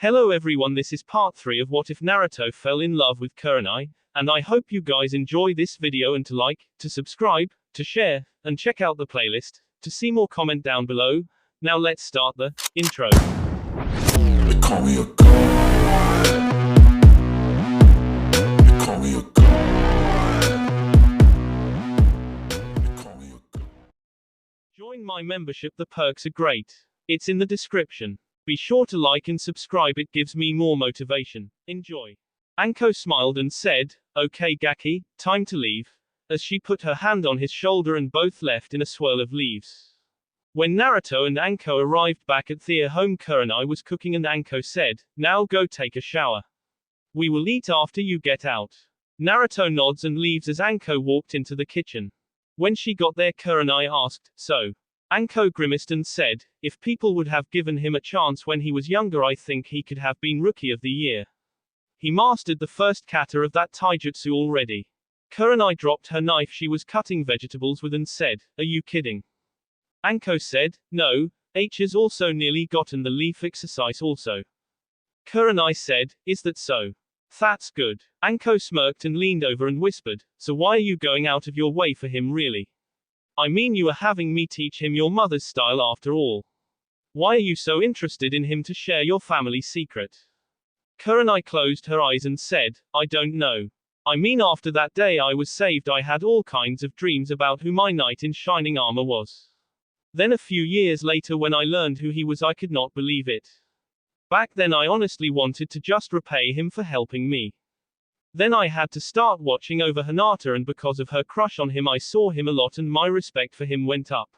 Hello everyone, this is part 3 of What If Naruto Fell in Love with Kurenai, and I hope you guys enjoy this video and to like, to subscribe, to share, and check out the playlist. To see more, comment down below. Now let's start the intro. They call me a god. They call me a god. They call me a god. Join my membership, the perks are great. It's in the description. Be sure to like and subscribe, it gives me more motivation. Enjoy. Anko smiled and said, "Okay Gaki, time to leave," as she put her hand on his shoulder and both left in a swirl of leaves. When Naruto and Anko arrived back at their home, Kurenai was cooking and Anko said, "Now go take a shower. We will eat after you get out." Naruto nods and leaves as Anko walked into the kitchen. When she got there, Kurenai asked, "So?" Anko grimaced and said, "If people would have given him a chance when he was younger, I think he could have been Rookie of the Year. He mastered the first kata of that taijutsu already." Kurenai dropped her knife she was cutting vegetables with and said, "Are you kidding?" Anko said, "No, H has also nearly gotten the leaf exercise also." Kurenai said, "Is that so? That's good." Anko smirked and leaned over and whispered, "So why are you going out of your way for him really? I mean, you are having me teach him your mother's style after all. Why are you so interested in him to share your family secret?" Kurenai closed her eyes and said, "I don't know. I mean, after that day I was saved, I had all kinds of dreams about who my knight in shining armor was. Then a few years later when I learned who he was, I could not believe it. Back then I honestly wanted to just repay him for helping me. Then I had to start watching over Hinata, and because of her crush on him I saw him a lot and my respect for him went up.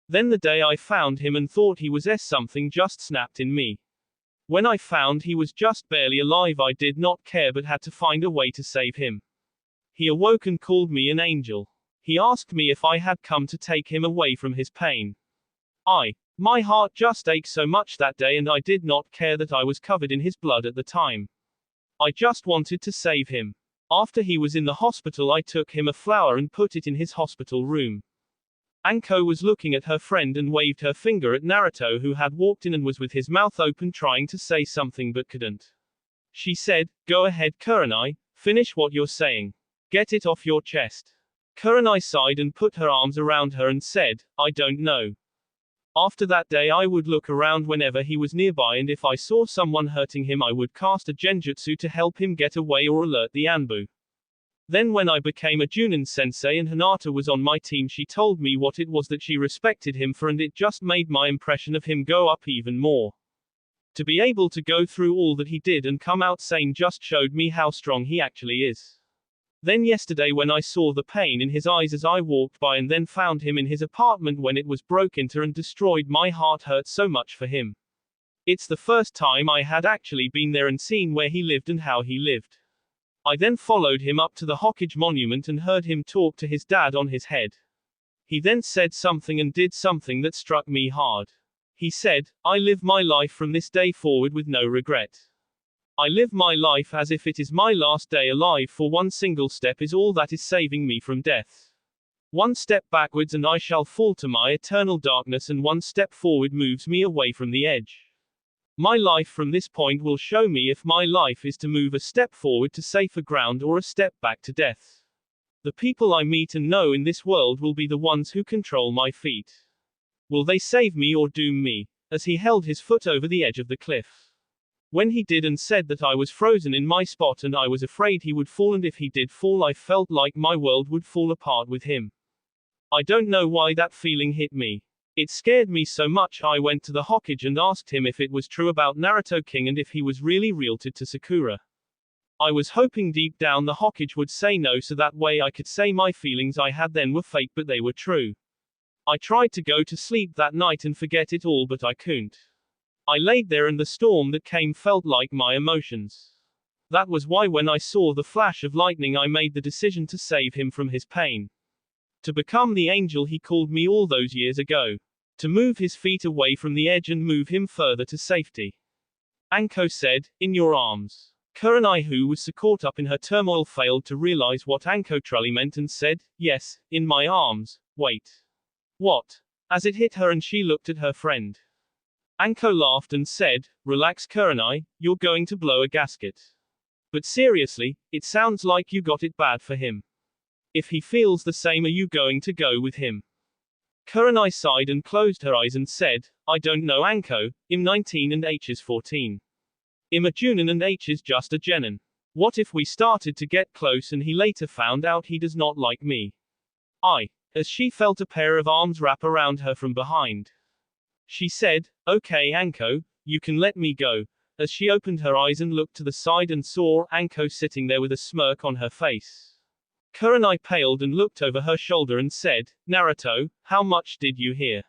Then the day I found him and thought he was something just snapped in me. When I found he was just barely alive, I did not care but had to find a way to save him. He awoke and called me an angel. He asked me if I had come to take him away from his pain. My heart just ached so much that day, and I did not care that I was covered in his blood at the time. I just wanted to save him. After he was in the hospital, I took him a flower and put it in his hospital room." Anko was looking at her friend and waved her finger at Naruto, who had walked in and was with his mouth open trying to say something but couldn't. She said, "Go ahead Kurenai, finish what you're saying. Get it off your chest." Kurenai sighed and put her arms around her and said, "I don't know. After that day I would look around whenever he was nearby, and if I saw someone hurting him I would cast a genjutsu to help him get away or alert the Anbu. Then when I became a Junin sensei and Hinata was on my team, she told me what it was that she respected him for, and it just made my impression of him go up even more. To be able to go through all that he did and come out sane just showed me how strong he actually is. Then yesterday when I saw the pain in his eyes as I walked by and then found him in his apartment when it was broke into and destroyed, my heart hurt so much for him. It's the first time I had actually been there and seen where he lived and how he lived. I then followed him up to the Hokage monument and heard him talk to his dad on his head. He then said something and did something that struck me hard. He said, 'I live my life from this day forward with no regret. I live my life as if it is my last day alive, for one single step is all that is saving me from death. One step backwards and I shall fall to my eternal darkness, and one step forward moves me away from the edge. My life from this point will show me if my life is to move a step forward to safer ground or a step back to death. The people I meet and know in this world will be the ones who control my feet. Will they save me or doom me?' As he held his foot over the edge of the cliff. When he did and said that, I was frozen in my spot and I was afraid he would fall, and if he did fall I felt like my world would fall apart with him. I don't know why that feeling hit me. It scared me so much I went to the Hokage and asked him if it was true about Naruto King and if he was really related to Sakura. I was hoping deep down the Hokage would say no, so that way I could say my feelings I had then were fake but they were true. I tried to go to sleep that night and forget it all, but I couldn't. I laid there and the storm that came felt like my emotions. That was why when I saw the flash of lightning I made the decision to save him from his pain. To become the angel he called me all those years ago. To move his feet away from the edge and move him further to safety." Anko said, "In your arms." Kurenai, who was so caught up in her turmoil, failed to realize what Anko truly meant and said, "Yes, in my arms. Wait. What?" As it hit her and she looked at her friend. Anko laughed and said, relax Kurenai, you're going to blow a gasket. But seriously, it sounds like you got it bad for him. If he feels the same, are you going to go with him? Kurenai sighed and closed her eyes and said, I don't know Anko, I'm 19 and H is 14. I'm a Junin and H is just a Genin. What if we started to get close and he later found out he does not like me? As she felt a pair of arms wrap around her from behind. She said, okay Anko, you can let me go. As she opened her eyes and looked to the side and saw Anko sitting there with a smirk on her face. Kurenai paled and looked over her shoulder and said, Naruto, how much did you hear?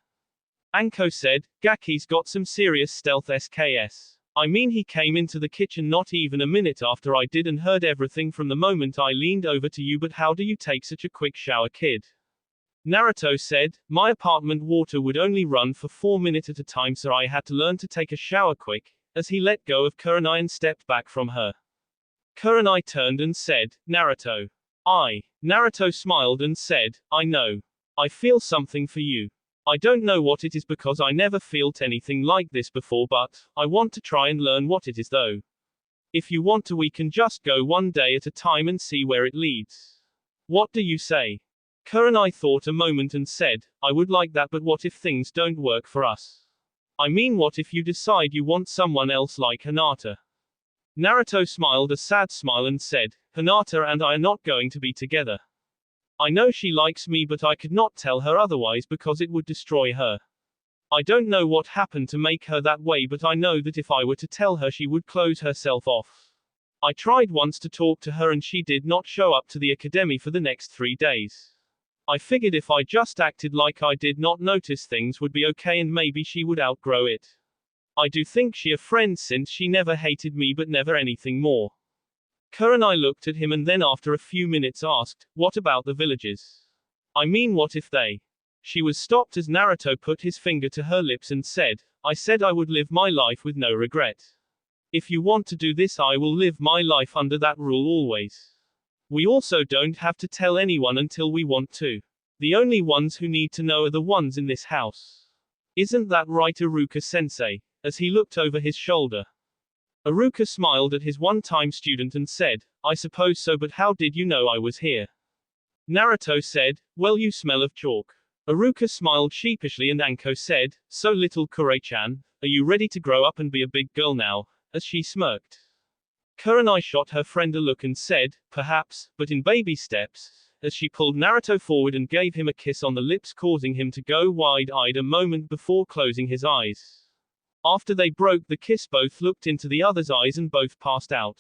Anko said, Gaki's got some serious stealth SKS. I mean he came into the kitchen not even a minute after I did and heard everything from the moment I leaned over to you, but how do you take such a quick shower, kid? Naruto said, my apartment water would only run for 4 minutes at a time, so I had to learn to take a shower quick, as he let go of Kurenai and stepped back from her. Kurenai turned and said, Naruto. Naruto smiled and said, I know. I feel something for you. I don't know what it is because I never felt anything like this before, but I want to try and learn what it is though. If you want to, we can just go one day at a time and see where it leads. What do you say? Kurenai thought a moment and said, I would like that, but what if things don't work for us? I mean, what if you decide you want someone else like Hinata? Naruto smiled a sad smile and said, Hinata and I are not going to be together. I know she likes me, but I could not tell her otherwise because it would destroy her. I don't know what happened to make her that way, but I know that if I were to tell her, she would close herself off. I tried once to talk to her and she did not show up to the academy for the next 3 days. I figured if I just acted like I did not notice, things would be okay and maybe she would outgrow it. I do think she a friend since she never hated me but never anything more. Kurenai looked at him and then after a few minutes asked, what about the villages? I mean, what if they? She was stopped as Naruto put his finger to her lips and said, I said I would live my life with no regret. If you want to do this, I will live my life under that rule always. We also don't have to tell anyone until we want to. The only ones who need to know are the ones in this house. Isn't that right, Iruka-sensei? As he looked over his shoulder. Iruka smiled at his one-time student and said, I suppose so, but how did you know I was here? Naruto said, well, you smell of chalk. Iruka smiled sheepishly and Anko said, so little Kurei-chan, are you ready to grow up and be a big girl now? As she smirked. Kurenai shot her friend a look and said, perhaps, but in baby steps, as she pulled Naruto forward and gave him a kiss on the lips, causing him to go wide-eyed a moment before closing his eyes. After they broke the kiss, both looked into the other's eyes and both passed out.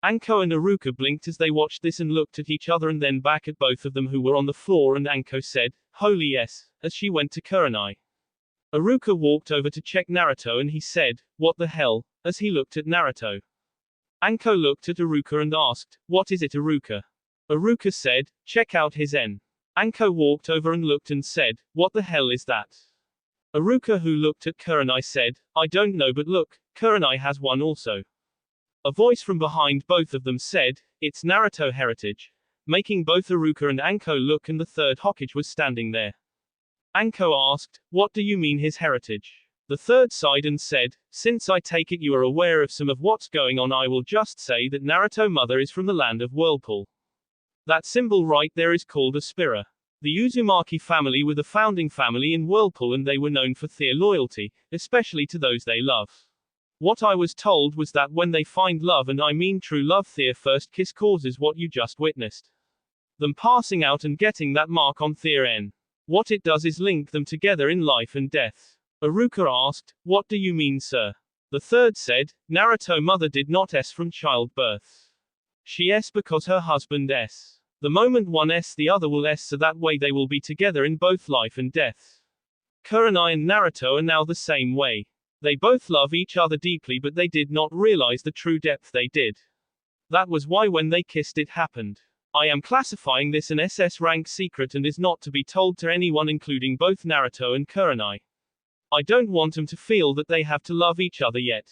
Anko and Iruka blinked as they watched this and looked at each other and then back at both of them who were on the floor, and Anko said, holy yes, as she went to Kurenai. Iruka walked over to check Naruto and he said, what the hell, as he looked at Naruto. Anko looked at Iruka and asked, what is it, Iruka? Iruka said, check out his N. Anko walked over and looked and said, what the hell is that? Iruka, who looked at Kurenai, said, I don't know, but look, Kurenai has one also. A voice from behind both of them said, it's Naruto heritage, making both Iruka and Anko look, and the third Hokage was standing there. Anko asked, what do you mean his heritage? The third sighed and said, since I take it you are aware of some of what's going on, I will just say that Naruto mother is from the land of Whirlpool. That symbol right there is called a Spira. The Uzumaki family were the founding family in Whirlpool, and they were known for their loyalty, especially to those they love. What I was told was that when they find love, and I mean true love, their first kiss causes what you just witnessed. Them passing out and getting that mark on their N. What it does is link them together in life and death. Iruka asked, what do you mean, sir? The third said, Naruto mother did not S from childbirth. She S because her husband S. The moment one S, the other will S, so that way they will be together in both life and death. Kurenai and Naruto are now the same way. They both love each other deeply, but they did not realize the true depth they did. That was why when they kissed it happened. I am classifying this an SS rank secret and is not to be told to anyone, including both Naruto and Kurenai. I don't want them to feel that they have to love each other yet.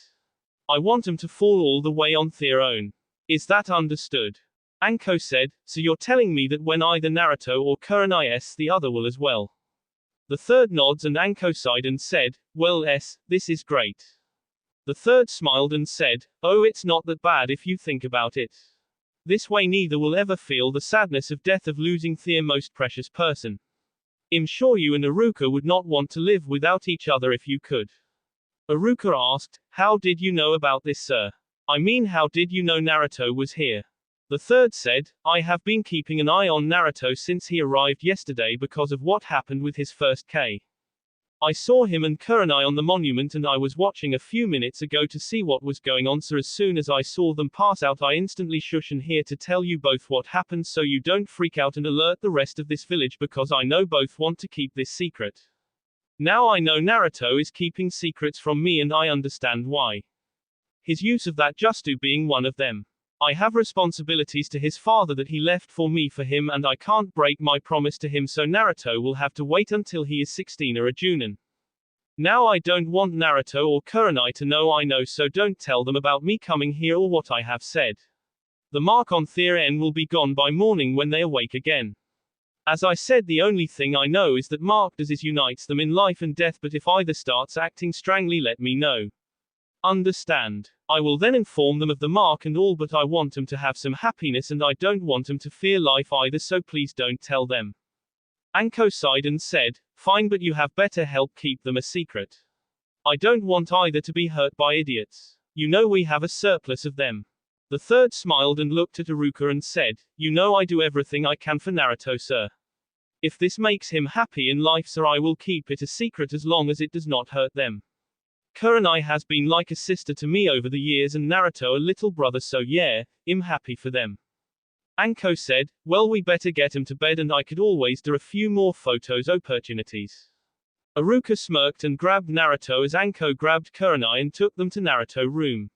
I want them to fall all the way on their own. Is that understood? Anko said, so you're telling me that when either Naruto or Kurenai S, the other will as well. The third nods and Anko sighed and said, well, this is great. The third smiled and said, oh, it's not that bad if you think about it. This way neither will ever feel the sadness of death of losing their most precious person. I'm sure you and Aruka would not want to live without each other if you could. Aruka asked, how did you know about this, sir? I mean, how did you know Naruto was here? The third said, I have been keeping an eye on Naruto since he arrived yesterday because of what happened with his first K. I saw him and Kurenai on the monument and I was watching a few minutes ago to see what was going on, so as soon as I saw them pass out I instantly shush and here to tell you both what happened so you don't freak out and alert the rest of this village because I know both want to keep this secret. Now I know Naruto is keeping secrets from me and I understand why. His use of that justu being one of them. I have responsibilities to his father that he left for me for him and I can't break my promise to him, so Naruto will have to wait until he is 16 or a Junin. Now I don't want Naruto or Kurenai to know I know, so don't tell them about me coming here or what I have said. The mark on their N will be gone by morning when they awake again. As I said, the only thing I know is that mark does is unites them in life and death, but if either starts acting strangely let me know. Understand? I will then inform them of the mark and all, but I want them to have some happiness and I don't want them to fear life either, so please don't tell them. Anko sighed and said, fine, but you have better help keep them a secret. I don't want either to be hurt by idiots. You know we have a surplus of them. The third smiled and looked at Aruka and said, you know I do everything I can for Naruto, sir. If this makes him happy in life, sir, I will keep it a secret as long as it does not hurt them. Kurenai has been like a sister to me over the years and Naruto a little brother, so yeah, I'm happy for them. Anko said, well, we better get him to bed and I could always do a few more photos opportunities. Aruka smirked and grabbed Naruto as Anko grabbed Kurenai and took them to Naruto room.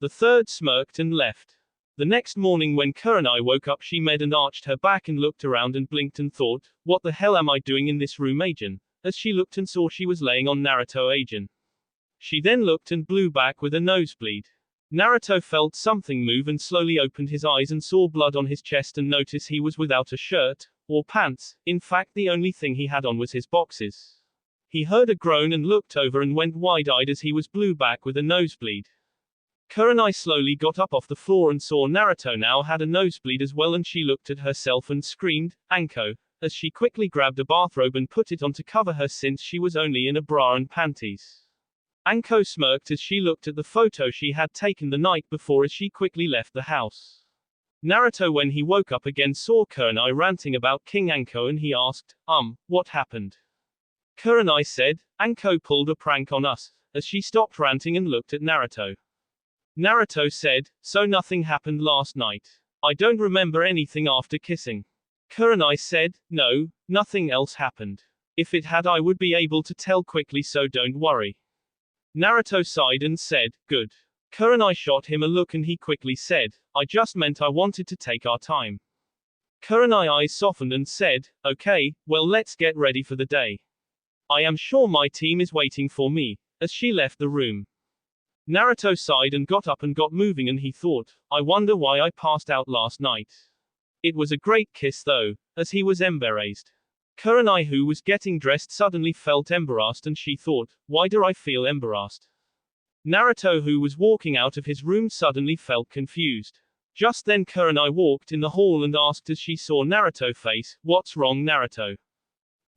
The third smirked and left. The next morning when Kurenai woke up she made and arched her back and looked around and blinked and thought, what the hell am I doing in this room, Agent? As she looked and saw she was laying on Naruto Agent. She then looked and blew back with a nosebleed. Naruto felt something move and slowly opened his eyes and saw blood on his chest and noticed he was without a shirt, or pants. In fact, the only thing he had on was his boxes. He heard a groan and looked over and went wide-eyed as he was blew back with a nosebleed. Kurenai slowly got up off the floor and saw Naruto now had a nosebleed as well, and she looked at herself and screamed, Anko, as she quickly grabbed a bathrobe and put it on to cover her since she was only in a bra and panties. Anko smirked as she looked at the photo she had taken the night before as she quickly left the house. Naruto, when he woke up again, saw Kurenai ranting about King Anko and he asked, what happened? Kurenai said, Anko pulled a prank on us, as she stopped ranting and looked at Naruto. Naruto said, so nothing happened last night. I don't remember anything after kissing. Kurenai said, no, nothing else happened. If it had I would be able to tell quickly, so don't worry. Naruto sighed and said, good. Kurenai shot him a look and he quickly said, I just meant I wanted to take our time. Kurenai's eyes softened and said, okay, well, let's get ready for the day. I am sure my team is waiting for me, as she left the room. Naruto sighed and got up and got moving and he thought, I wonder why I passed out last night. It was a great kiss though, as he was embarrassed. Kurenai, who was getting dressed, suddenly felt embarrassed and she thought, why do I feel embarrassed? Naruto, who was walking out of his room, suddenly felt confused. Just then Kurenai walked in the hall and asked as she saw Naruto face, what's wrong, Naruto?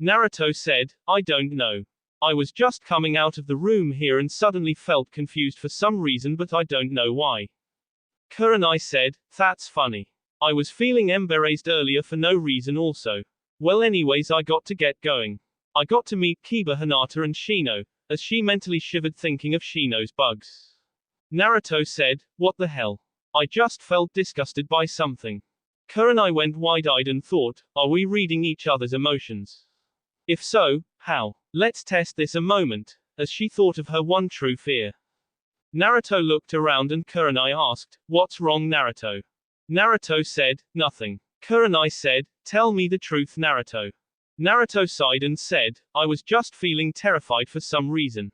Naruto said, I don't know. I was just coming out of the room here and suddenly felt confused for some reason, but I don't know why. Kurenai said, that's funny. I was feeling embarrassed earlier for no reason also. Well, anyways, I got to get going. I got to meet Kiba, Hinata and Shino, as she mentally shivered thinking of Shino's bugs. Naruto said, what the hell? I just felt disgusted by something. Kurenai went wide-eyed and thought, are we reading each other's emotions? If so, how? Let's test this a moment, as she thought of her one true fear. Naruto looked around and Kurenai asked, what's wrong, Naruto? Naruto said, nothing. Kurenai said, tell me the truth, Naruto. Naruto sighed and said, I was just feeling terrified for some reason.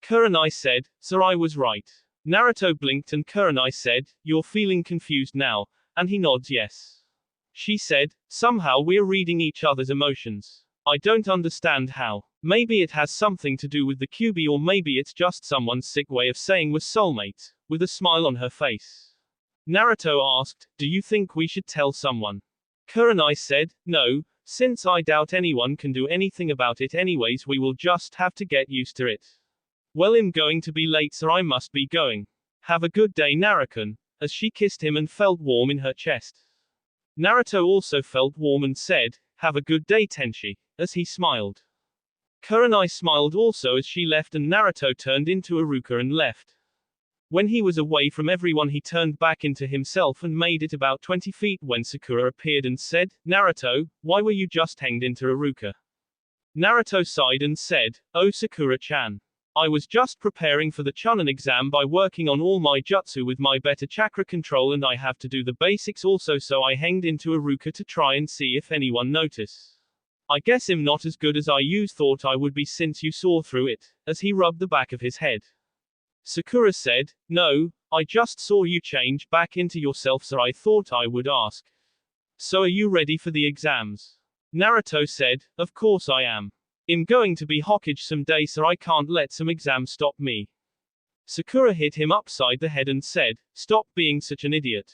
Kurenai said, so I was right. Naruto blinked and Kurenai said, you're feeling confused now, and he nods yes. She said, somehow we're reading each other's emotions. I don't understand how. Maybe it has something to do with the Kyuubi, or maybe it's just someone's sick way of saying we're soulmates, with a smile on her face. Naruto asked, do you think we should tell someone? Kurenai said, no, since I doubt anyone can do anything about it anyways, we will just have to get used to it. Well, I'm going to be late, so I must be going. Have a good day, Naruto, as she kissed him and felt warm in her chest. Naruto also felt warm and said, have a good day, Tenshi, as he smiled. Kurenai smiled also as she left, and Naruto turned into Iruka and left. When he was away from everyone, he turned back into himself and made it about 20 feet when Sakura appeared and said, Naruto, why were you just hanged into Iruka? Naruto sighed and said, oh Sakura-chan. I was just preparing for the Chunin exam by working on all my jutsu with my better chakra control, and I have to do the basics also, so I hanged into Iruka to try and see if anyone notice. I guess I'm not as good as you thought I would be since you saw through it, as he rubbed the back of his head. Sakura said, no, I just saw you change back into yourself, so I thought I would ask. So are you ready for the exams? Naruto said, of course I am. I'm going to be Hokage someday, so I can't let some exam stop me. Sakura hit him upside the head and said, stop being such an idiot.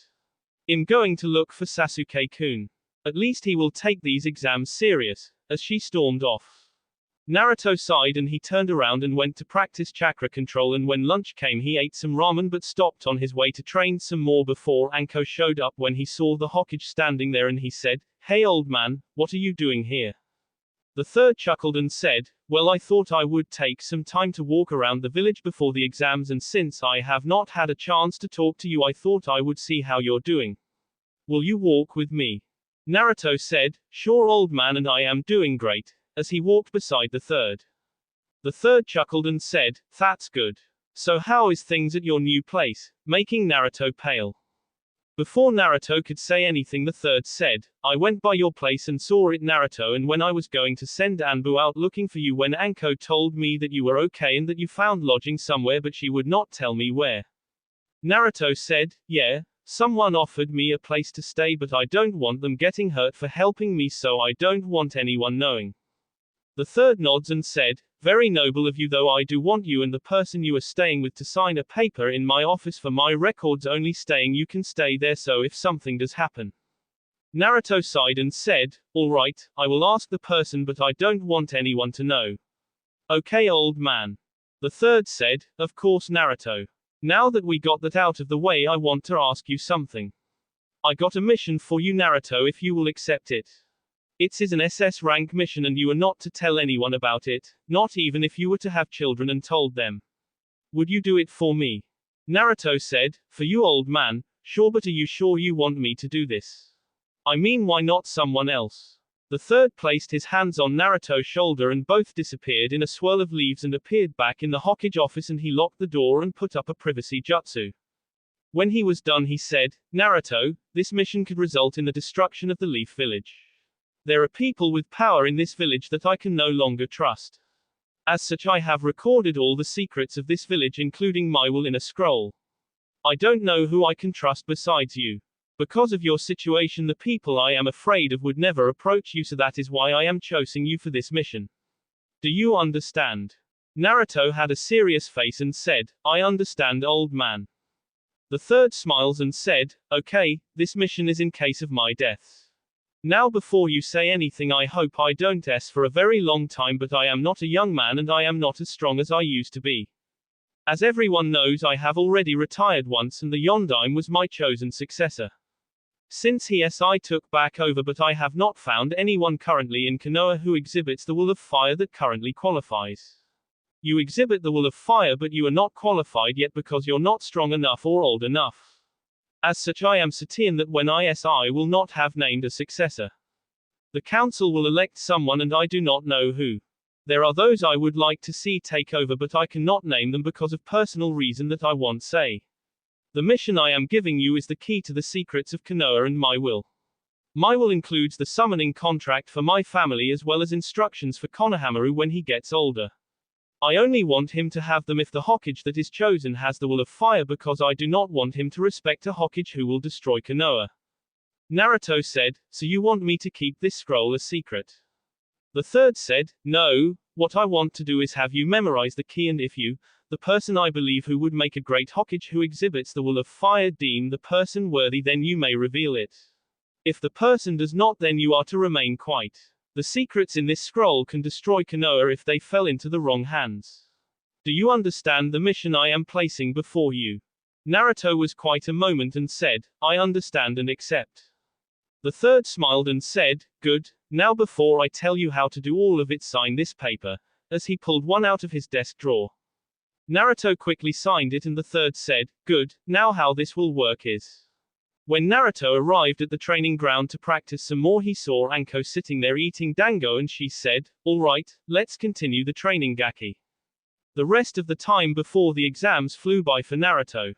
I'm going to look for Sasuke-kun. At least he will take these exams serious, as she stormed off. Naruto sighed and he turned around and went to practice chakra control, and when lunch came he ate some ramen but stopped on his way to train some more before Anko showed up. When he saw the Hokage standing there, and he said, hey old man, what are you doing here? The third chuckled and said, well, I thought I would take some time to walk around the village before the exams, and since I have not had a chance to talk to you, I thought I would see how you're doing. Will you walk with me? Naruto said, sure old man, and I am doing great, as he walked beside the third. The third chuckled and said, that's good. So how is things at your new place? Making Naruto pale. Before Naruto could say anything, the third said, I went by your place and saw it, Naruto, and when I was going to send Anbu out looking for you, when Anko told me that you were okay and that you found lodging somewhere, but she would not tell me where. Naruto said, yeah, someone offered me a place to stay, but I don't want them getting hurt for helping me, so I don't want anyone knowing. The third nods and said, very noble of you, though I do want you and the person you are staying with to sign a paper in my office for my records only staying. You can stay there, so if something does happen. Naruto sighed and said, all right, I will ask the person, but I don't want anyone to know. Okay old man. The third said, of course Naruto. Now that we got that out of the way, I want to ask you something. I got a mission for you, Naruto, if you will accept it. It is an SS rank mission, and you are not to tell anyone about it, not even if you were to have children and told them. Would you do it for me? Naruto said, for you old man, sure, but are you sure you want me to do this? I mean, why not someone else? The third placed his hands on Naruto's shoulder and both disappeared in a swirl of leaves and appeared back in the Hokage office, and he locked the door and put up a privacy jutsu. When he was done, he said, Naruto, this mission could result in the destruction of the Leaf Village. There are people with power in this village that I can no longer trust. As such, I have recorded all the secrets of this village, including my will, in a scroll. I don't know who I can trust besides you. Because of your situation, the people I am afraid of would never approach you, so that is why I am choosing you for this mission. Do you understand? Naruto had a serious face and said, I understand old man. The third smiles and said, okay, this mission is in case of my death. Now before you say anything, I hope I don't ask for a very long time, but I am not a young man and I am not as strong as I used to be. As everyone knows, I have already retired once and the Yondaime was my chosen successor. Since I took back over, but I have not found anyone currently in Konoha who exhibits the will of fire that currently qualifies. You exhibit the will of fire, but you are not qualified yet because you're not strong enough or old enough. As such, I am certain that when I will not have named a successor. The council will elect someone and I do not know who. There are those I would like to see take over, but I cannot name them because of personal reason that I won't say. The mission I am giving you is the key to the secrets of Konoha and my will. My will includes the summoning contract for my family as well as instructions for Konohamaru when he gets older. I only want him to have them if the Hokage that is chosen has the will of fire, because I do not want him to respect a Hokage who will destroy Konoha. Naruto said, so you want me to keep this scroll a secret? The third said, no, what I want to do is have you memorize the key, and if you, the person I believe who would make a great Hokage who exhibits the will of fire, deem the person worthy, then you may reveal it. If the person does not, then you are to remain quiet. The secrets in this scroll can destroy Konoha if they fell into the wrong hands. Do you understand the mission I am placing before you? Naruto was quiet a moment and said, I understand and accept. The third smiled and said, good, now before I tell you how to do all of it, sign this paper, as he pulled one out of his desk drawer. Naruto quickly signed it and the third said, good, now how this will work is. When Naruto arrived at the training ground to practice some more, he saw Anko sitting there eating dango and she said, alright, let's continue the training Gaki. The rest of the time before the exams flew by for Naruto.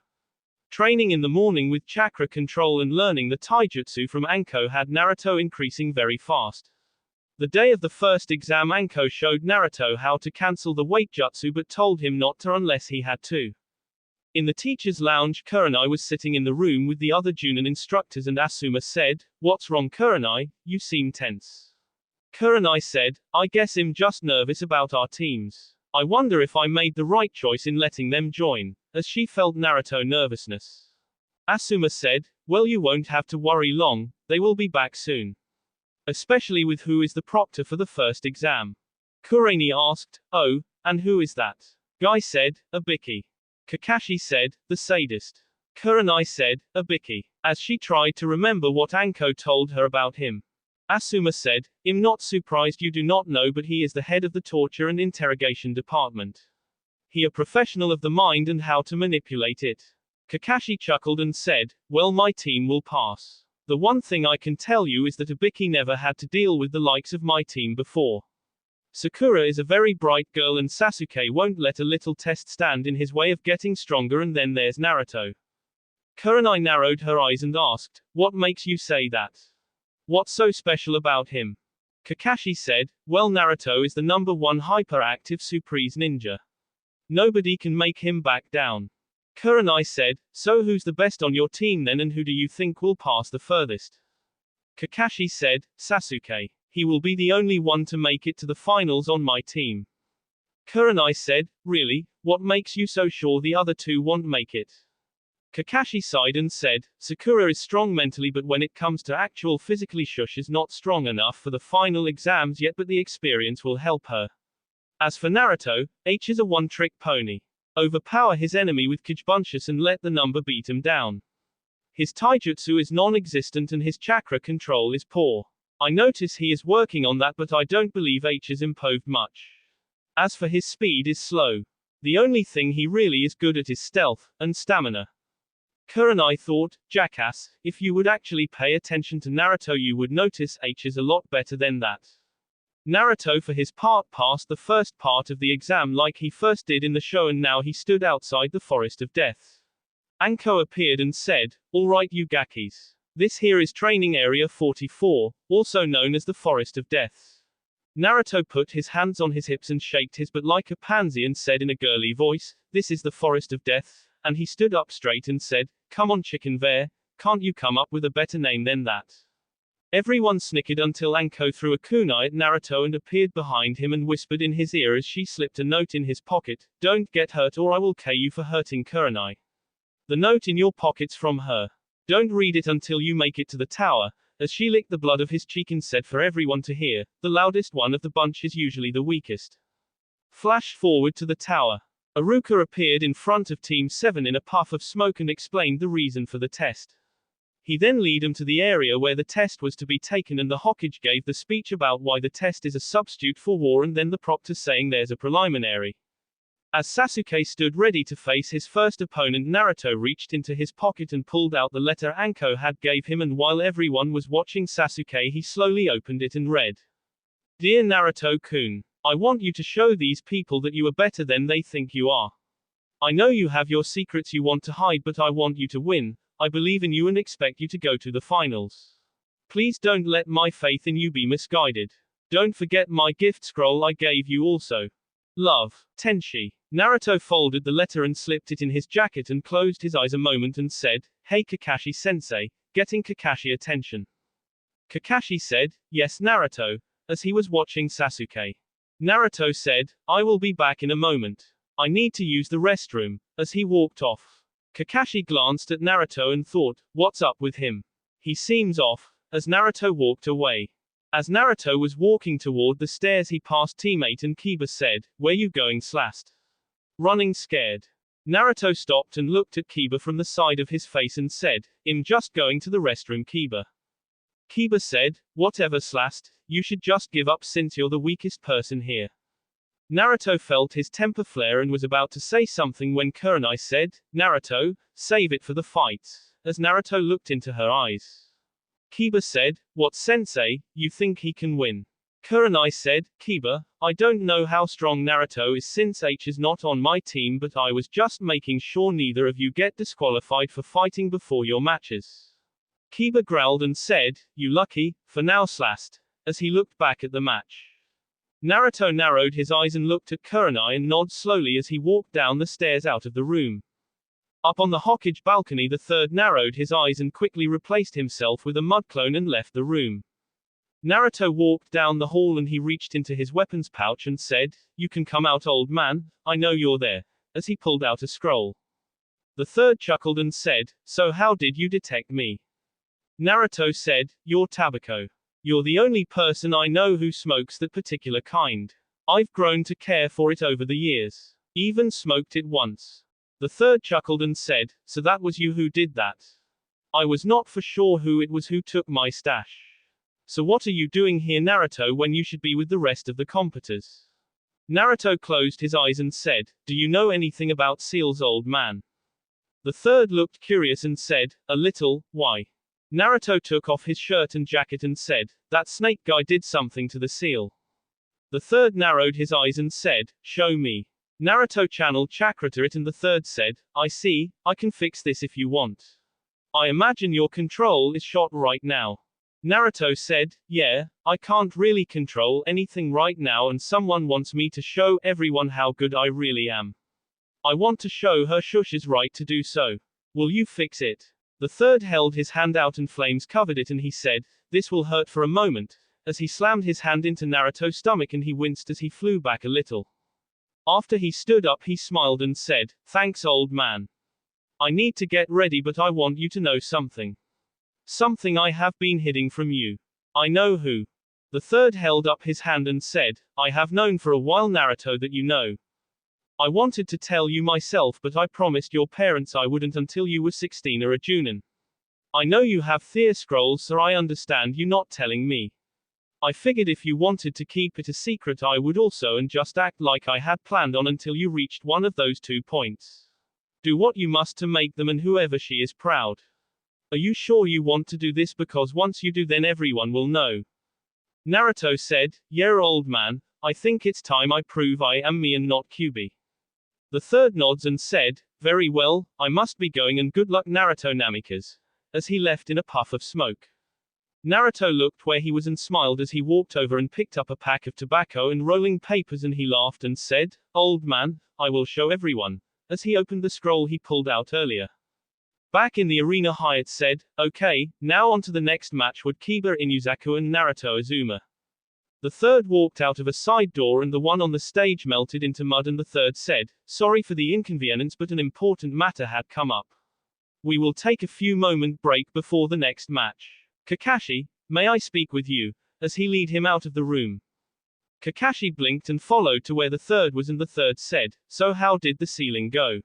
Training in the morning with chakra control and learning the taijutsu from Anko had Naruto increasing very fast. The day of the first exam, Anko showed Naruto how to cancel the weight jutsu but told him not to unless he had to. In the teacher's lounge, Kurenai was sitting in the room with the other Junin instructors and Asuma said, what's wrong Kurenai, you seem tense. Kurenai said, I guess I'm just nervous about our teams. I wonder if I made the right choice in letting them join, as she felt Naruto nervousness. Asuma said, well, you won't have to worry long, they will be back soon. Especially with who is the proctor for the first exam. Kurenai asked, oh, and who is that? Guy said, Ibiki. Kakashi said, the sadist. Kurenai said, Ibiki, as she tried to remember what Anko told her about him. Asuma said, I'm not surprised you do not know, but he is the head of the torture and interrogation department. He a professional of the mind and how to manipulate it. Kakashi chuckled and said, well, my team will pass. The one thing I can tell you is that Ibiki never had to deal with the likes of my team before. Sakura is a very bright girl and Sasuke won't let a little test stand in his way of getting stronger, and then there's Naruto. Kurenai narrowed her eyes and asked, what makes you say that? What's so special about him? Kakashi said, well, Naruto is the #1 hyperactive surprise ninja. Nobody can make him back down. Kurenai said, so who's the best on your team then, and who do you think will pass the furthest? Kakashi said, Sasuke. He will be the only one to make it to the finals on my team. Kurenai said, really? What makes you so sure the other two won't make it? Kakashi sighed and said, Sakura is strong mentally, but when it comes to actual physically, Shush is not strong enough for the final exams yet, but the experience will help her. As for Naruto, H is a one-trick pony. Overpower his enemy with Kijubunshus and let the number beat him down. His taijutsu is non-existent and his chakra control is poor. I notice he is working on that, but I don't believe H has improved much. As for his speed is slow. The only thing he really is good at is stealth and stamina. Kurenai thought, jackass, if you would actually pay attention to Naruto you would notice H is a lot better than that. Naruto for his part passed the first part of the exam like he first did in the show, and now he stood outside the Forest of Death. Anko appeared and said, alright you Gakis. This here is training area 44, also known as the Forest of Death. Naruto put his hands on his hips and shaked his butt like a pansy and said in a girly voice, this is the Forest of Death, and he stood up straight and said, come on chicken bear, can't you come up with a better name than that? Everyone snickered until Anko threw a kunai at Naruto and appeared behind him and whispered in his ear as she slipped a note in his pocket, don't get hurt or I will K you for hurting Kurenai. The note in your pocket's from her. Don't read it until you make it to the tower, as she licked the blood of his cheek and said for everyone to hear, the loudest one of the bunch is usually the weakest. Flash forward to the tower. Iruka appeared in front of Team 7 in a puff of smoke and explained the reason for the test. He then led him to the area where the test was to be taken, and the Hokage gave the speech about why the test is a substitute for war, and then the proctor saying there's a preliminary. As Sasuke stood ready to face his first opponent, Naruto reached into his pocket and pulled out the letter Anko had gave him, and while everyone was watching Sasuke he slowly opened it and read. Dear Naruto-kun, I want you to show these people that you are better than they think you are. I know you have your secrets you want to hide, but I want you to win. I believe in you and expect you to go to the finals. Please don't let my faith in you be misguided. Don't forget my gift scroll I gave you also. Love, Tenshi. Naruto folded the letter and slipped it in his jacket and closed his eyes a moment and said, hey Kakashi-sensei, getting Kakashi attention. Kakashi said, yes Naruto, as he was watching Sasuke. Naruto said, I will be back in a moment. I need to use the restroom, as he walked off. Kakashi glanced at Naruto and thought, what's up with him? He seems off, as Naruto walked away. As Naruto was walking toward the stairs he passed teammate and Kiba said, where you going slast? Running scared. Naruto stopped and looked at Kiba from the side of his face and said, I'm just going to the restroom Kiba. Kiba said, whatever slast, you should just give up since you're the weakest person here. Naruto felt his temper flare and was about to say something when Kurenai said, Naruto, save it for the fight, as Naruto looked into her eyes. Kiba said, what sensei, you think he can win? Kurenai said, Kiba, I don't know how strong Naruto is since H is not on my team but I was just making sure neither of you get disqualified for fighting before your matches. Kiba growled and said, you lucky, for now slast, as he looked back at the match. Naruto narrowed his eyes and looked at Kurenai and nodded slowly as he walked down the stairs out of the room. Up on the Hokage balcony the third narrowed his eyes and quickly replaced himself with a mud clone and left the room. Naruto walked down the hall and he reached into his weapons pouch and said, you can come out old man, I know you're there, as he pulled out a scroll. The third chuckled and said, so how did you detect me? Naruto said, you're tobacco. You're the only person I know who smokes that particular kind. I've grown to care for it over the years. Even smoked it once. The third chuckled and said, so that was you who did that. I was not for sure who it was who took my stash. So what are you doing here Naruto when you should be with the rest of the competitors? Naruto closed his eyes and said, do you know anything about seals old man? The third looked curious and said, a little, why? Naruto took off his shirt and jacket and said, that snake guy did something to the seal. The third narrowed his eyes and said, show me. Naruto channeled chakra to it and the third said, I see, I can fix this if you want. I imagine your control is shot right now. Naruto said, yeah, I can't really control anything right now and someone wants me to show everyone how good I really am. I want to show her Shush is right to do so. Will you fix it? The third held his hand out and flames covered it and he said, this will hurt for a moment, as he slammed his hand into Naruto's stomach and he winced as he flew back a little. After he stood up he smiled and said, thanks old man. I need to get ready but I want you to know something. Something I have been hiding from you. I know who. The third held up his hand and said, I have known for a while Naruto that you know. I wanted to tell you myself but I promised your parents I wouldn't until you were 16 or a Junin. I know you have Thea scrolls so I understand you not telling me. I figured if you wanted to keep it a secret I would also and just act like I had planned on until you reached one of those 2 points. Do what you must to make them and whoever she is proud. Are you sure you want to do this because once you do then everyone will know? Naruto said, yeah old man, I think it's time I prove I am me and not Kyuubi. The third nods and said, very well, I must be going and good luck Naruto Namikaze, as he left in a puff of smoke. Naruto looked where he was and smiled as he walked over and picked up a pack of tobacco and rolling papers and he laughed and said, old man, I will show everyone, as he opened the scroll he pulled out earlier. Back in the arena Hyatt said, okay, now on to the next match with Kiba Inuzaku and Naruto Azuma. The third walked out of a side door and the one on the stage melted into mud and the third said, sorry for the inconvenience but an important matter had come up. We will take a few moment break before the next match. Kakashi, may I speak with you, as he lead him out of the room. Kakashi blinked and followed to where the third was and the third said, so how did the ceiling go?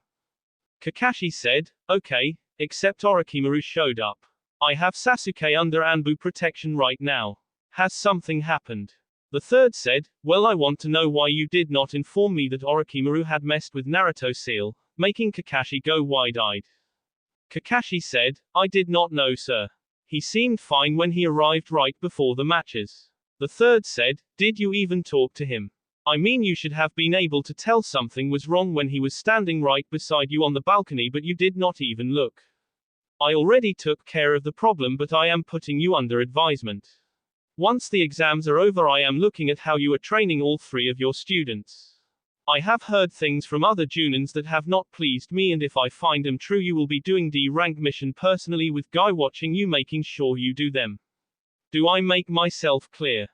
Kakashi said, okay, except Orochimaru showed up. I have Sasuke under Anbu protection right now. Has something happened? The third said, well I want to know why you did not inform me that Orochimaru had messed with Naruto seal, making Kakashi go wide-eyed. Kakashi said, I did not know sir. He seemed fine when he arrived right before the matches. The third said, did you even talk to him? I mean you should have been able to tell something was wrong when he was standing right beside you on the balcony but you did not even look. I already took care of the problem but I am putting you under advisement. Once the exams are over I am looking at how you are training all 3 of your students. I have heard things from other Junins that have not pleased me and if I find them true you will be doing D-rank mission personally with Guy watching you making sure you do them. Do I make myself clear?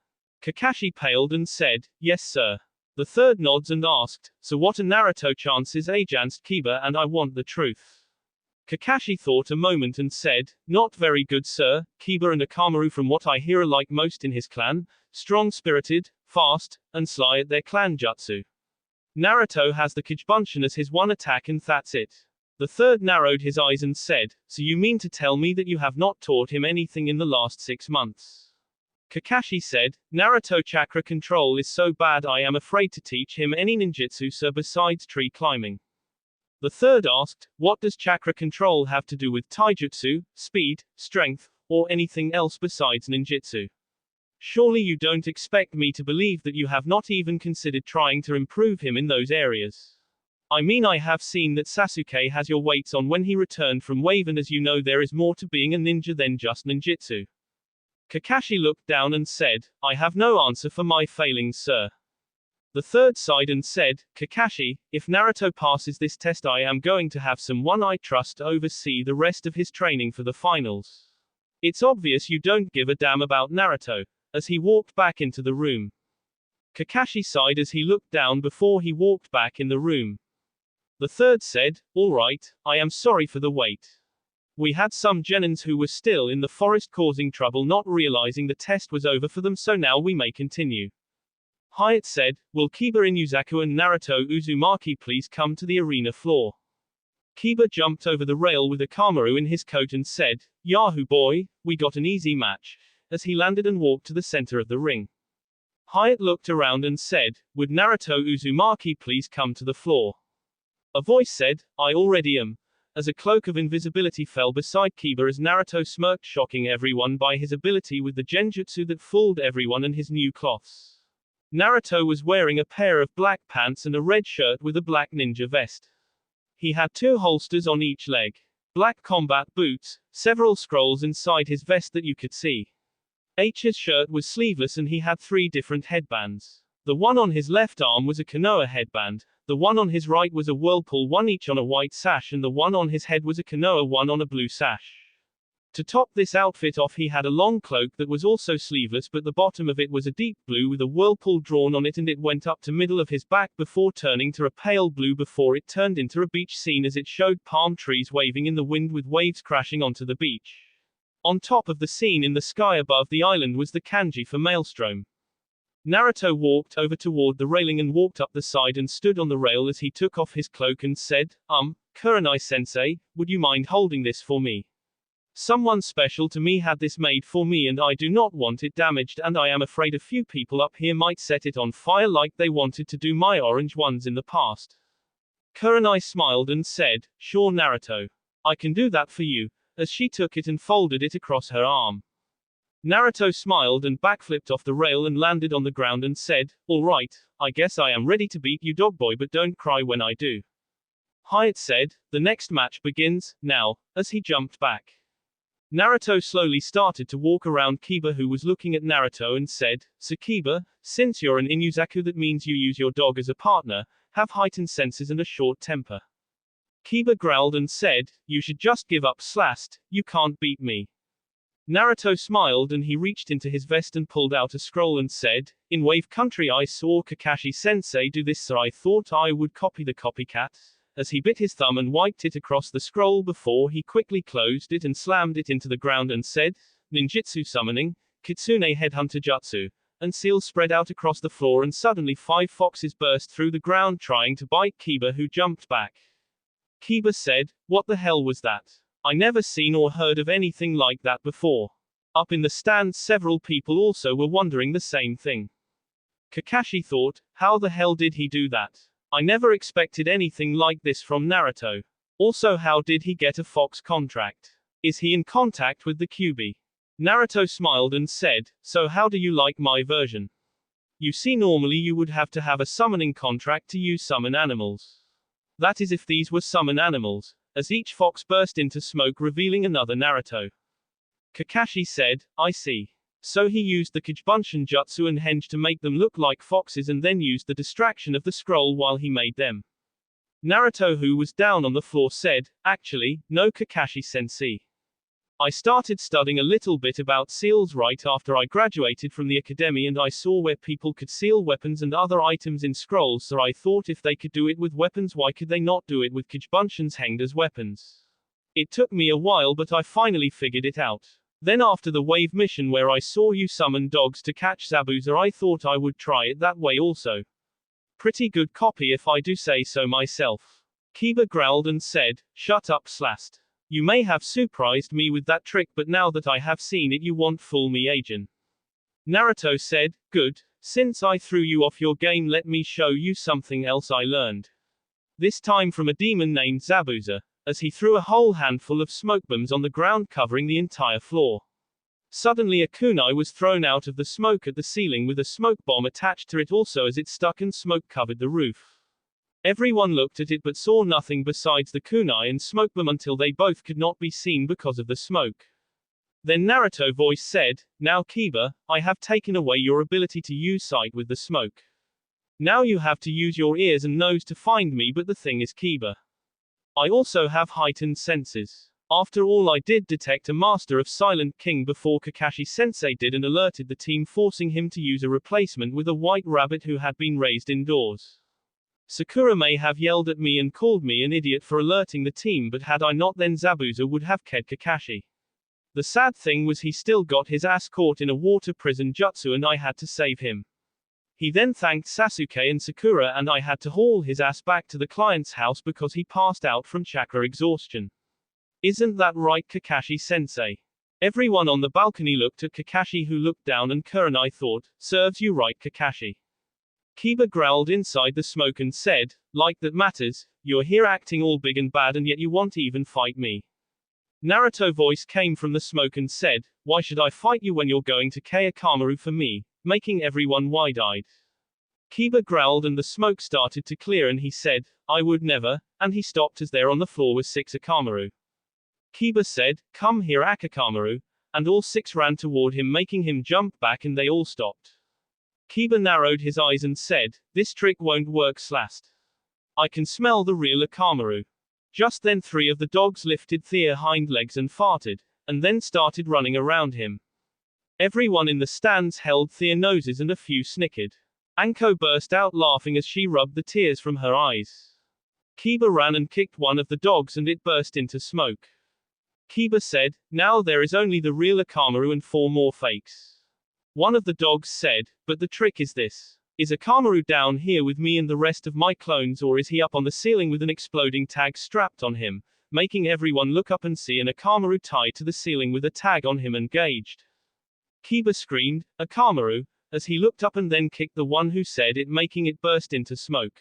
Kakashi paled and said, yes sir. The third nods and asked, so what a Naruto chances against Kiba and I want the truth. Kakashi thought a moment and said, not very good sir, Kiba and Akamaru from what I hear are like most in his clan, strong-spirited, fast, and sly at their clan jutsu. Naruto has the Kijubunshin as his one attack and that's it. The third narrowed his eyes and said, so you mean to tell me that you have not taught him anything in the last 6 months? Kakashi said, Naruto chakra control is so bad I am afraid to teach him any ninjutsu sir besides tree climbing. The third asked, what does chakra control have to do with taijutsu, speed, strength, or anything else besides ninjutsu? Surely you don't expect me to believe that you have not even considered trying to improve him in those areas. I mean I have seen that Sasuke has your weights on when he returned from wave and as you know there is more to being a ninja than just ninjutsu. Kakashi looked down and said, I have no answer for my failings sir. The third sighed and said, Kakashi, if Naruto passes this test I am going to have someone I trust oversee the rest of his training for the finals. It's obvious you don't give a damn about Naruto. As he walked back into the room. Kakashi sighed as he looked down before he walked back in the room. The third said, all right, I am sorry for the wait. We had some genins who were still in the forest causing trouble not realizing the test was over for them so now we may continue. Hyatt said, will Kiba Inuzaku and Naruto Uzumaki please come to the arena floor? Kiba jumped over the rail with Akamaru in his coat and said, Yahoo boy, we got an easy match. As he landed and walked to the center of the ring. Hyatt looked around and said, would Naruto Uzumaki please come to the floor? A voice said, I already am. As a cloak of invisibility fell beside Kiba as Naruto smirked shocking everyone by his ability with the genjutsu that fooled everyone and his new cloths. Naruto was wearing a pair of black pants and a red shirt with a black ninja vest. He had 2 holsters on each leg. Black combat boots, several scrolls inside his vest that you could see. H's shirt was sleeveless and he had 3 different headbands. The one on his left arm was a Konoha headband, the one on his right was a whirlpool one each on a white sash and the one on his head was a Konoha one on a blue sash. To top this outfit off he had a long cloak that was also sleeveless but the bottom of it was a deep blue with a whirlpool drawn on it and it went up to middle of his back before turning to a pale blue before it turned into a beach scene as it showed palm trees waving in the wind with waves crashing onto the beach. On top of the scene in the sky above the island was the kanji for maelstrom. Naruto walked over toward the railing and walked up the side and stood on the rail as he took off his cloak and said, Kurenai-sensei, would you mind holding this for me? Someone special to me had this made for me and I do not want it damaged and I am afraid a few people up here might set it on fire like they wanted to do my orange ones in the past. Kurenai smiled and said, sure Naruto. I can do that for you. As she took it and folded it across her arm. Naruto smiled and backflipped off the rail and landed on the ground and said, all right, I guess I am ready to beat you dog boy but don't cry when I do. Hyatt said, the next match begins, now, as he jumped back. Naruto slowly started to walk around Kiba who was looking at Naruto and said, so Kiba, since you're an Inuzaku that means you use your dog as a partner, have heightened senses and a short temper. Kiba growled and said, you should just give up slast, you can't beat me. Naruto smiled and he reached into his vest and pulled out a scroll and said, in Wave Country I saw Kakashi-sensei do this so I thought I would copy the copycat. As he bit his thumb and wiped it across the scroll before he quickly closed it and slammed it into the ground and said, ninjutsu summoning, kitsune headhunter jutsu, and seals spread out across the floor and suddenly 5 foxes burst through the ground trying to bite Kiba who jumped back. Kiba said, what the hell was that? I never seen or heard of anything like that before. Up in the stands several people also were wondering the same thing. Kakashi thought, how the hell did he do that? I never expected anything like this from Naruto. Also how did he get a fox contract? Is he in contact with the Kyuubi? Naruto smiled and said, so how do you like my version? You see normally you would have to have a summoning contract to use summon animals. That is if these were summon animals, as each fox burst into smoke revealing another Naruto. Kakashi said, I see. So he used the Kijubunshin jutsu and henge to make them look like foxes and then used the distraction of the scroll while he made them. Naruto who was down on the floor said, actually, no Kakashi-sensei. I started studying a little bit about seals right after I graduated from the academy, and I saw where people could seal weapons and other items in scrolls, so I thought if they could do it with weapons, why could they not do it with kujbunshians hanged as weapons? It took me a while, but I finally figured it out. Then after the wave mission where I saw you summon dogs to catch Zabuza, I thought I would try it that way also. Pretty good copy if I do say so myself. Kiba growled and said, shut up Slast. You may have surprised me with that trick, but now that I have seen it you won't fool me again. Naruto said, good, since I threw you off your game let me show you something else I learned. This time from a demon named Zabuza, as he threw a whole handful of smoke bombs on the ground covering the entire floor. Suddenly a kunai was thrown out of the smoke at the ceiling with a smoke bomb attached to it also, as it stuck and smoke covered the roof. Everyone looked at it but saw nothing besides the kunai and smoke bomb until they both could not be seen because of the smoke. Then Naruto voice said, now Kiba, I have taken away your ability to use sight with the smoke. Now you have to use your ears and nose to find me, but the thing is Kiba, I also have heightened senses. After all, I did detect a master of Silent King before Kakashi-sensei did and alerted the team, forcing him to use a replacement with a white rabbit who had been raised indoors. Sakura may have yelled at me and called me an idiot for alerting the team, but had I not, then Zabuza would have killed Kakashi. The sad thing was he still got his ass caught in a water prison jutsu and I had to save him. He then thanked Sasuke and Sakura and I had to haul his ass back to the client's house because he passed out from chakra exhaustion. Isn't that right, Kakashi-sensei? Everyone on the balcony looked at Kakashi, who looked down, and Kurenai thought, serves you right Kakashi. Kiba growled inside the smoke and said, like that matters, you're here acting all big and bad and yet you won't even fight me. Naruto voice came from the smoke and said, why should I fight you when you're going to kill Akamaru for me, making everyone wide-eyed. Kiba growled and the smoke started to clear and he said, I would never, and he stopped as there on the floor was 6 Akamaru. Kiba said, come here Akamaru, and all 6 ran toward him, making him jump back, and they all stopped. Kiba narrowed his eyes and said, this trick won't work Slast. I can smell the real Akamaru. Just then 3 of the dogs lifted their hind legs and farted, and then started running around him. Everyone in the stands held their noses and a few snickered. Anko burst out laughing as she rubbed the tears from her eyes. Kiba ran and kicked one of the dogs and it burst into smoke. Kiba said, now there is only the real Akamaru and 4 more fakes. One of the dogs said, but the trick is this. Is Akamaru down here with me and the rest of my clones, or is he up on the ceiling with an exploding tag strapped on him, making everyone look up and see an Akamaru tied to the ceiling with a tag on him and gauged. Kiba screamed, Akamaru, as he looked up and then kicked the one who said it, making it burst into smoke.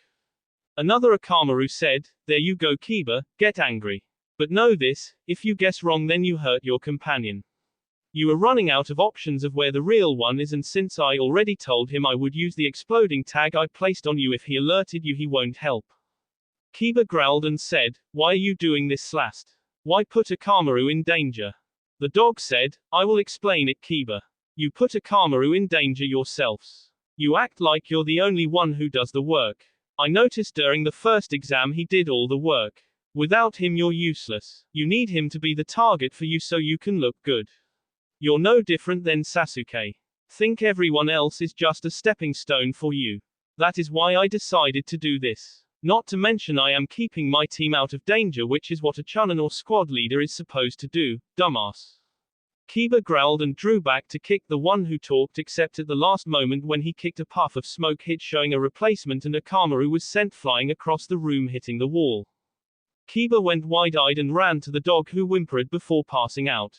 Another Akamaru said, there you go Kiba, get angry. But know this, if you guess wrong then you hurt your companion. You are running out of options of where the real one is, and since I already told him I would use the exploding tag I placed on you if he alerted you, he won't help. Kiba growled and said, why are you doing this Slast? Why put Akamaru in danger? The dog said, I will explain it Kiba. You put Akamaru in danger yourselves. You act like you're the only one who does the work. I noticed during the first exam he did all the work. Without him you're useless. You need him to be the target for you so you can look good. You're no different than Sasuke. Think everyone else is just a stepping stone for you. That is why I decided to do this. Not to mention I am keeping my team out of danger, which is what a chunin or squad leader is supposed to do, dumbass. Kiba growled and drew back to kick the one who talked, except at the last moment when he kicked, a puff of smoke hit, showing a replacement, and Akamaru was sent flying across the room, hitting the wall. Kiba went wide-eyed and ran to the dog, who whimpered before passing out.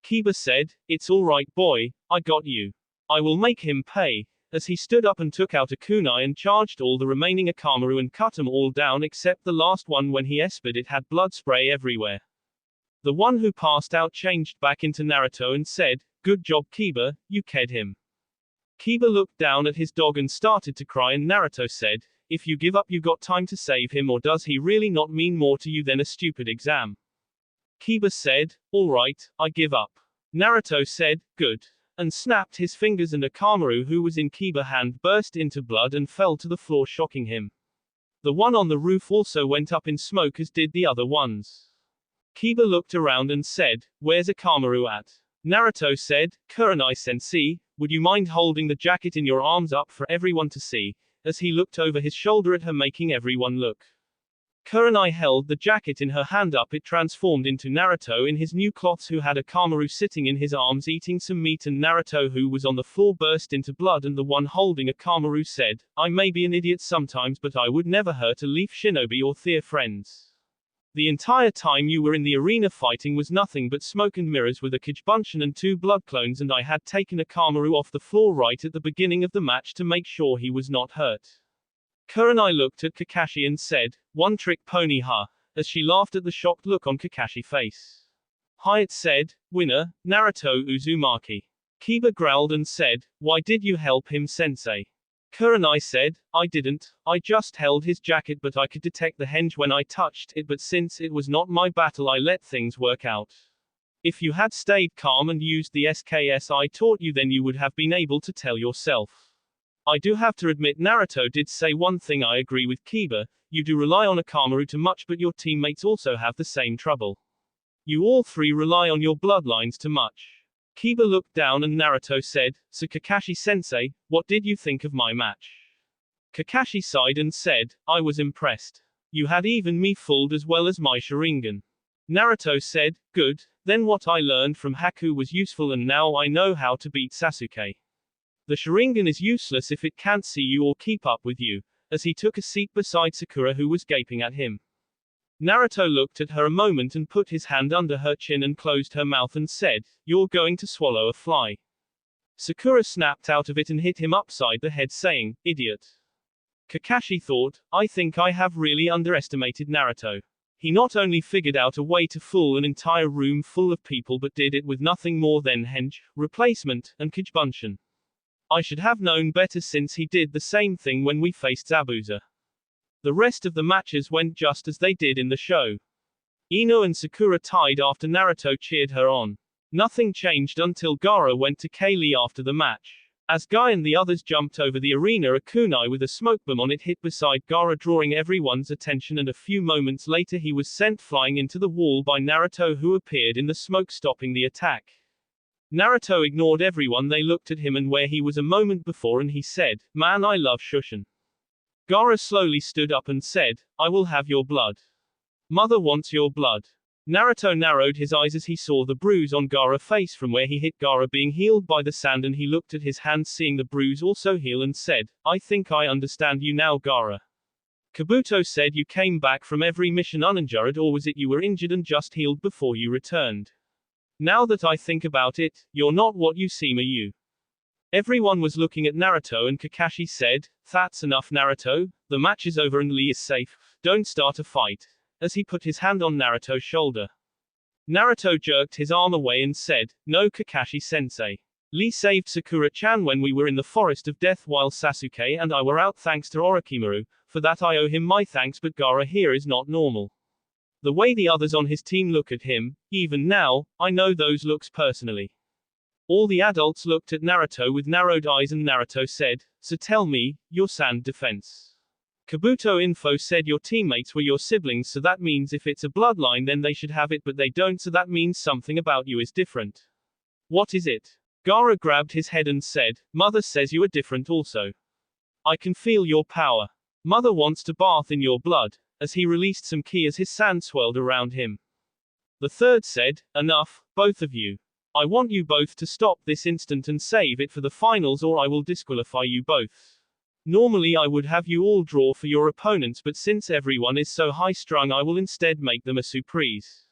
Kiba said, it's alright boy, I got you. I will make him pay, as he stood up and took out a kunai and charged all the remaining Akamaru and cut them all down except the last one. When he espered, it had blood spray everywhere. The one who passed out changed back into Naruto and said, good job Kiba, you killed him. Kiba looked down at his dog and started to cry, and Naruto said, if you give up you got time to save him, or does he really not mean more to you than a stupid exam? Kiba said, alright, I give up. Naruto said, good, and snapped his fingers, and Akamaru, who was in Kiba's hand, burst into blood and fell to the floor, shocking him. The one on the roof also went up in smoke, as did the other ones. Kiba looked around and said, "Where's Akamaru at?" Naruto said, "Kurenai-sensei, would you mind holding the jacket in your arms up for everyone to see?" As he looked over his shoulder at her, making everyone look. Kurenai held the jacket in her hand up. It transformed into Naruto in his new clothes, who had Akamaru sitting in his arms eating some meat, and Naruto, who was on the floor, burst into blood, and the one holding Akamaru said, "I may be an idiot sometimes, but I would never hurt a leaf shinobi or their friends. The entire time you were in the arena fighting was nothing but smoke and mirrors with a Kiba and 2 blood clones, and I had taken Akamaru off the floor right at the beginning of the match to make sure he was not hurt." Kurenai looked at Kakashi and said, "One trick pony, huh?" as she laughed at the shocked look on Kakashi's face. Hyatt said, "Winner, Naruto Uzumaki." Kiba growled and said, "Why did you help him, sensei?" Kurenai said, "I didn't, I just held his jacket, but I could detect the henge when I touched it, but since it was not my battle I let things work out. If you had stayed calm and used the SKS I taught you, then you would have been able to tell yourself." I do have to admit, Naruto did say one thing I agree with Kiba, you do rely on Akamaru too much, but your teammates also have the same trouble. You all three rely on your bloodlines too much. Kiba looked down and Naruto said, "So Kakashi-sensei, what did you think of my match?" Kakashi sighed and said, "I was impressed. You had even me fooled as well as my Sharingan." Naruto said, "Good, then what I learned from Haku was useful, and now I know how to beat Sasuke. The Sharingan is useless if it can't see you or keep up with you," as he took a seat beside Sakura, who was gaping at him. Naruto looked at her a moment and put his hand under her chin and closed her mouth and said, "You're going to swallow a fly." Sakura snapped out of it and hit him upside the head, saying, "Idiot." Kakashi thought, "I think I have really underestimated Naruto. He not only figured out a way to fool an entire room full of people, but did it with nothing more than henge, replacement, and Kiba. I should have known better, since he did the same thing when we faced Zabuza." The rest of the matches went just as they did in the show. Ino and Sakura tied after Naruto cheered her on. Nothing changed until Gaara went to Kaylee after the match. As Guy and the others jumped over the arena, a kunai with a smoke bomb on it hit beside Gaara, drawing everyone's attention, and a few moments later he was sent flying into the wall by Naruto, who appeared in the smoke, stopping the attack. Naruto ignored everyone. They looked at him and where he was a moment before, and he said, "Man, I love Shushin." Gaara slowly stood up and said, "I will have your blood. Mother wants your blood." Naruto narrowed his eyes as he saw the bruise on Gaara's face from where he hit Gaara being healed by the sand, and he looked at his hand, seeing the bruise also heal, and said, "I think I understand you now, Gaara. Kabuto said you came back from every mission uninjured, or was it you were injured and just healed before you returned? Now that I think about it, you're not what you seem, are you?" Everyone was looking at Naruto, and Kakashi said, "That's enough, Naruto. The match is over and Lee is safe. Don't start a fight," as he put his hand on Naruto's shoulder. Naruto jerked his arm away and said, "No, Kakashi-sensei. Lee saved Sakura-chan when we were in the Forest of Death while Sasuke and I were out, thanks to Orochimaru. For that I owe him my thanks, but Gaara here is not normal. The way the others on his team look at him, even now, I know those looks personally." All the adults looked at Naruto with narrowed eyes, and Naruto said, "So tell me, your sand defense. Kabuto info said your teammates were your siblings, so that means if it's a bloodline then they should have it, but they don't, so that means something about you is different. What is it?" Gaara grabbed his head and said, "Mother says you are different also. I can feel your power. Mother wants to bath in your blood," as he released some ki as his sand swirled around him. The third said, "Enough, both of you. I want you both to stop this instant and save it for the finals, or I will disqualify you both. Normally I would have you all draw for your opponents, but since everyone is so high-strung I will instead make them a surprise.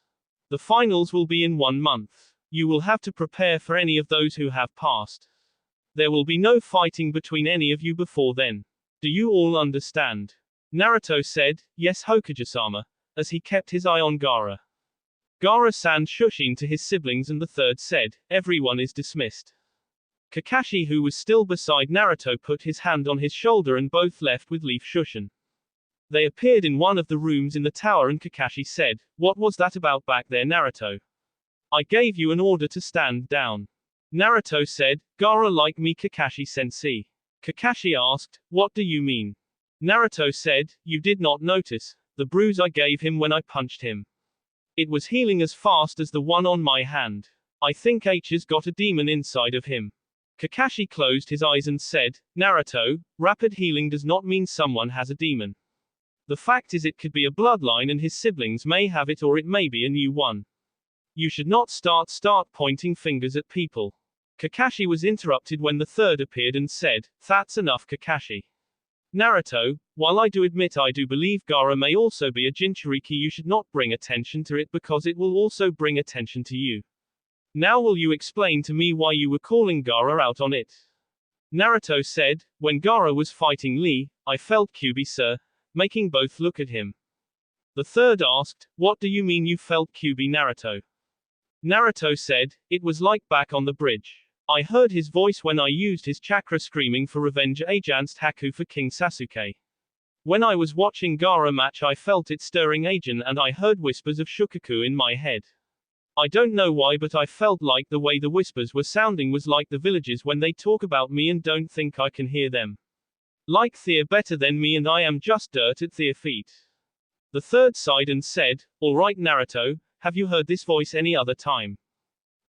The finals will be in 1 month. You will have to prepare for any of those who have passed. There will be no fighting between any of you before then. Do you all understand?" Naruto said, "Yes, Hokage-sama," as he kept his eye on Gaara. Gaara-san shushin to his siblings, and the third said, "Everyone is dismissed." Kakashi, who was still beside Naruto, put his hand on his shoulder and both left with Leaf Shushin. They appeared in one of the rooms in the tower, and Kakashi said, "What was that about back there, Naruto? I gave you an order to stand down." Naruto said, "Gaara like me, Kakashi-sensei." Kakashi asked, "What do you mean?" Naruto said, "You did not notice the bruise I gave him when I punched him." It was healing as fast as the one on my hand. I think H's got a demon inside of him. Kakashi closed his eyes and said, Naruto, rapid healing does not mean someone has a demon. The fact is it could be a bloodline and his siblings may have it or it may be a new one. You should not start pointing fingers at people. Kakashi was interrupted when the third appeared and said, That's enough Kakashi. Naruto, while I do admit I do believe Gaara may also be a Jinchuriki, you should not bring attention to it because it will also bring attention to you. Now will you explain to me why you were calling Gaara out on it? Naruto said, When Gaara was fighting Lee, I felt Kyuubi sir, making both look at him. The third asked, What do you mean you felt Kyuubi Naruto? Naruto said, It was like back on the bridge. I heard his voice when I used his chakra screaming for revenge against Haku for King Sasuke. When I was watching Gaara match I felt it stirring Ajin and I heard whispers of Shukaku in my head. I don't know why but I felt like the way the whispers were sounding was like the villagers when they talk about me and don't think I can hear them. Like they're better than me and I am just dirt at their feet. The third sighed and said, Alright Naruto, have you heard this voice any other time?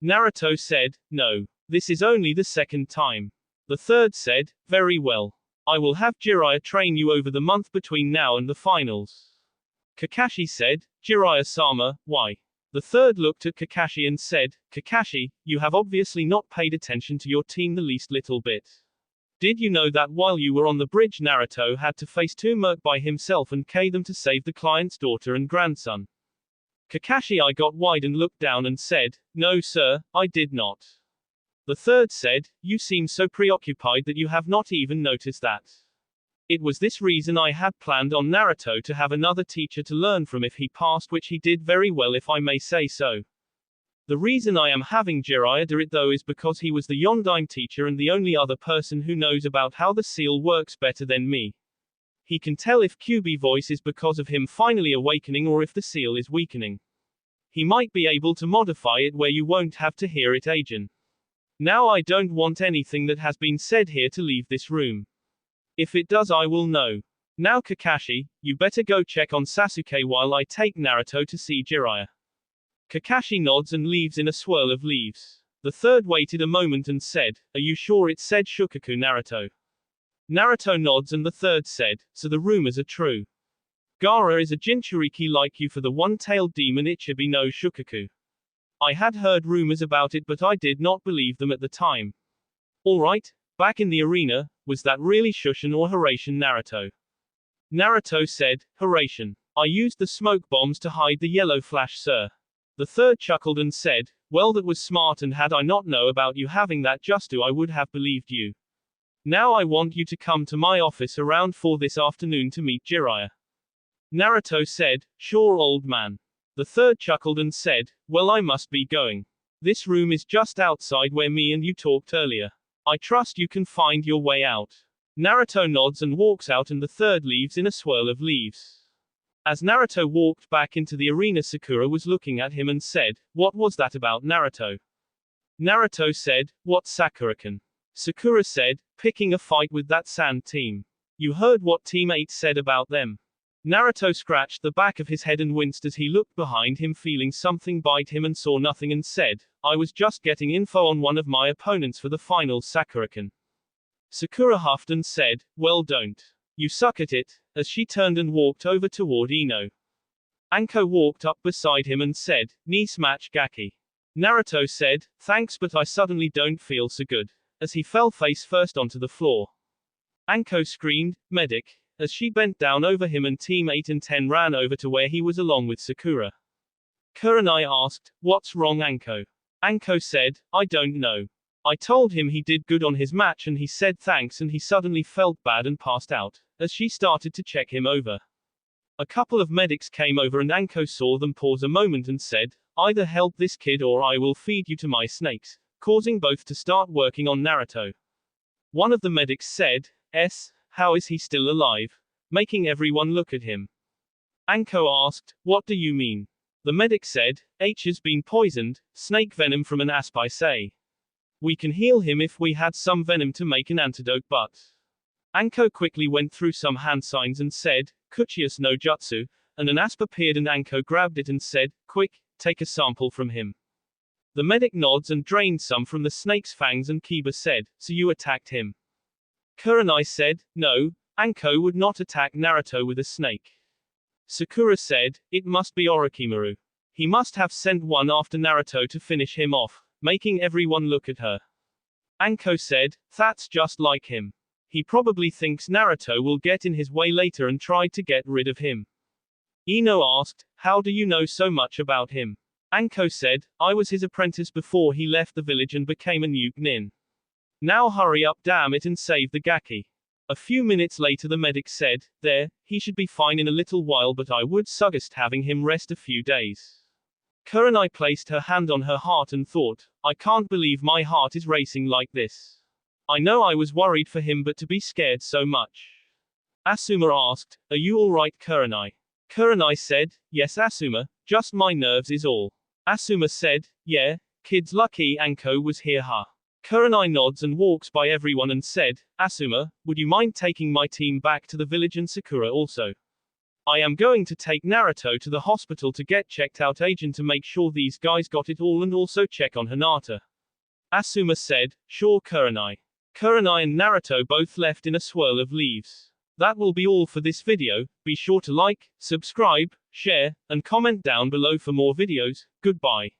Naruto said, No. This is only the second time. The third said, Very well. I will have Jiraiya train you over the month between now and the finals. Kakashi said, Jiraiya-sama, why? The third looked at Kakashi and said, Kakashi, you have obviously not paid attention to your team the least little bit. Did you know that while you were on the bridge Naruto had to face two merc by himself and K them to save the client's daughter and grandson? Kakashi I got wide and looked down and said, No sir, I did not. The third said, You seem so preoccupied that you have not even noticed that. It was this reason I had planned on Naruto to have another teacher to learn from if he passed, which he did very well if I may say so. The reason I am having Jiraiya do it though is because he was the Yondaime teacher and the only other person who knows about how the seal works better than me. He can tell if Kyuubi voice is because of him finally awakening or if the seal is weakening. He might be able to modify it where you won't have to hear it Ajin. Now I don't want anything that has been said here to leave this room. If it does I will know. Now Kakashi, you better go check on Sasuke while I take Naruto to see Jiraiya. Kakashi nods and leaves in a swirl of leaves. The third waited a moment and said, Are you sure it said Shukaku Naruto? Naruto nods and the third said, So the rumors are true. Gaara is a Jinchuriki like you for the one-tailed demon Ichibi no Shukaku. I had heard rumors about it but I did not believe them at the time. Alright, back in the arena, was that really Shushin or Hiraishin Naruto? Naruto said, Hiraishin. I used the smoke bombs to hide the yellow flash sir. The third chuckled and said, Well that was smart and had I not know about you having that justu I would have believed you. Now I want you to come to my office around 4 this afternoon to meet Jiraiya. Naruto said, Sure old man. The third chuckled and said, Well I must be going. This room is just outside where me and you talked earlier. I trust you can find your way out. Naruto nods and walks out and the third leaves in a swirl of leaves. As Naruto walked back into the arena Sakura was looking at him and said, What was that about Naruto? Naruto said, What Sakura-kun? Sakura said, Picking a fight with that sand team. You heard what Team 8 said about them. Naruto scratched the back of his head and winced as he looked behind him feeling something bite him and saw nothing and said, I was just getting info on one of my opponents for the finals Sakura-kun. Sakura huffed and said, Well don't. You suck at it, as she turned and walked over toward Ino. Anko walked up beside him and said, Nice match Gaki. Naruto said, Thanks but I suddenly don't feel so good, as he fell face first onto the floor. Anko screamed, Medic, as she bent down over him and Team 8 and 10 ran over to where he was along with Sakura. Kurenai asked, What's wrong Anko? Anko said, I don't know. I told him he did good on his match and he said thanks and he suddenly felt bad and passed out, as she started to check him over. A couple of medics came over and Anko saw them pause a moment and said, Either help this kid or I will feed you to my snakes, causing both to start working on Naruto. One of the medics said, How is he still alive? Making everyone look at him. Anko asked, What do you mean? The medic said, H has been poisoned, snake venom from an asp I say. We can heal him if we had some venom to make an antidote but. Anko quickly went through some hand signs and said, Kuchius no jutsu, and an asp appeared and Anko grabbed it and said, quick, take a sample from him. The medic nods and drained some from the snake's fangs and Kiba said, so you attacked him. Kurenai said, no, Anko would not attack Naruto with a snake. Sakura said, it must be Orochimaru. He must have sent one after Naruto to finish him off, making everyone look at her. Anko said, that's just like him. He probably thinks Naruto will get in his way later and tried to get rid of him. Ino asked, how do you know so much about him? Anko said, I was his apprentice before he left the village and became a nuke nin. Now hurry up damn it and save the Gaki. A few minutes later the medic said, there, he should be fine in a little while but I would suggest having him rest a few days. Kurenai placed her hand on her heart and thought, I can't believe my heart is racing like this. I know I was worried for him but to be scared so much. Asuma asked, are you alright Kurenai? Kurenai said, yes Asuma, just my nerves is all. Asuma said, yeah, kids lucky Anko was here huh. Kurenai nods and walks by everyone and said, Asuma, would you mind taking my team back to the village and Sakura also? I am going to take Naruto to the hospital to get checked out agent to make sure these guys got it all and also check on Hinata. Asuma said, sure Kurenai. Kurenai and Naruto both left in a swirl of leaves. That will be all for this video. Be sure to like, subscribe, share, and comment down below for more videos. Goodbye.